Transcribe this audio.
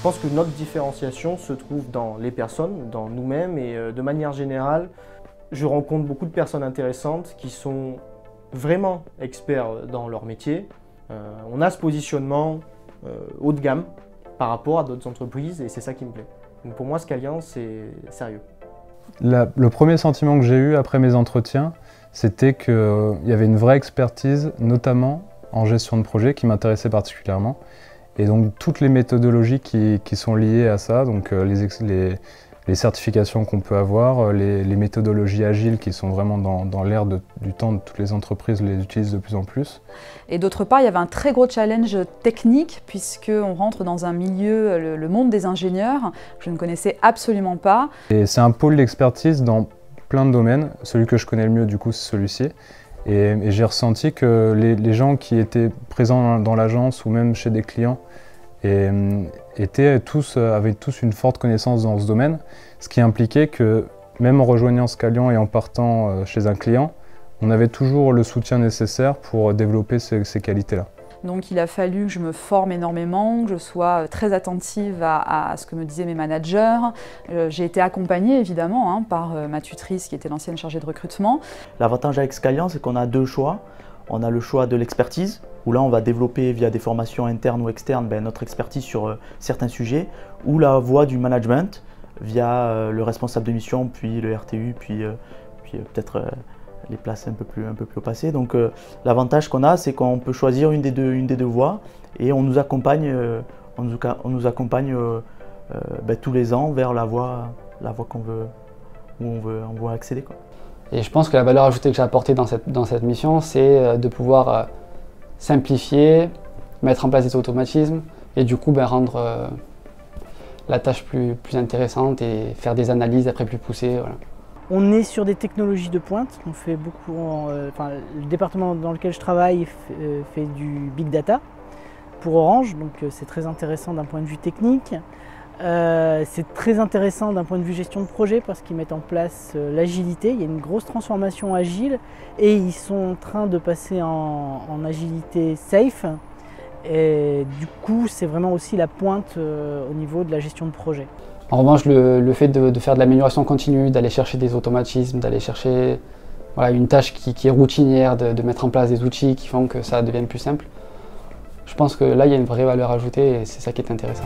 pense que notre différenciation se trouve dans les personnes, dans nous-mêmes et de manière générale, je rencontre beaucoup de personnes intéressantes qui sont vraiment experts dans leur métier. On a ce positionnement haut de gamme par rapport à d'autres entreprises et c'est ça qui me plaît. Donc pour moi, Scalian, c'est sérieux. Le premier sentiment que j'ai eu après mes entretiens, c'était qu'il y avait une vraie expertise, notamment en gestion de projet, qui m'intéressait particulièrement. Et donc toutes les méthodologies qui sont liées à ça, donc les certifications qu'on peut avoir, les méthodologies agiles qui sont vraiment dans l'air du temps, de toutes les entreprises les utilisent de plus en plus. Et d'autre part, il y avait un très gros challenge technique puisqu'on rentre dans un milieu, le monde des ingénieurs, que je ne connaissais absolument pas. Et c'est un pôle d'expertise dans plein de domaines. Celui que je connais le mieux, du coup, c'est celui-ci. Et j'ai ressenti que les gens qui étaient présents dans l'agence ou même chez des clients avaient tous une forte connaissance dans ce domaine, ce qui impliquait que même en rejoignant Scalian et en partant chez un client, on avait toujours le soutien nécessaire pour développer ces qualités-là. Donc il a fallu que je me forme énormément, que je sois très attentive à ce que me disaient mes managers. J'ai été accompagnée évidemment par ma tutrice qui était l'ancienne chargée de recrutement. L'avantage avec Scalian, c'est qu'on a deux choix. On a le choix de l'expertise, où là on va développer via des formations internes ou externes notre expertise sur certains sujets, ou la voie du management via le responsable de mission, puis le RTU, puis peut-être les places un peu plus haut passées. Donc l'avantage qu'on a, c'est qu'on peut choisir une des deux voies et on nous accompagne, tous les ans vers la voie qu'on veut, où on veut accéder, quoi. Et je pense que la valeur ajoutée que j'ai apportée dans cette mission, c'est de pouvoir simplifier, mettre en place des automatismes et du coup rendre la tâche plus intéressante et faire des analyses après plus poussées. Voilà. On est sur des technologies de pointe. On fait beaucoup, le département dans lequel je travaille fait du big data pour Orange, donc c'est très intéressant d'un point de vue technique. C'est très intéressant d'un point de vue gestion de projet parce qu'ils mettent en place l'agilité. Il y a une grosse transformation agile et ils sont en train de passer en agilité safe. Et du coup, c'est vraiment aussi la pointe au niveau de la gestion de projet. En revanche, le fait de faire de l'amélioration continue, d'aller chercher des automatismes, d'aller chercher une tâche qui est routinière, de mettre en place des outils qui font que ça devienne plus simple, je pense que là, il y a une vraie valeur ajoutée et c'est ça qui est intéressant.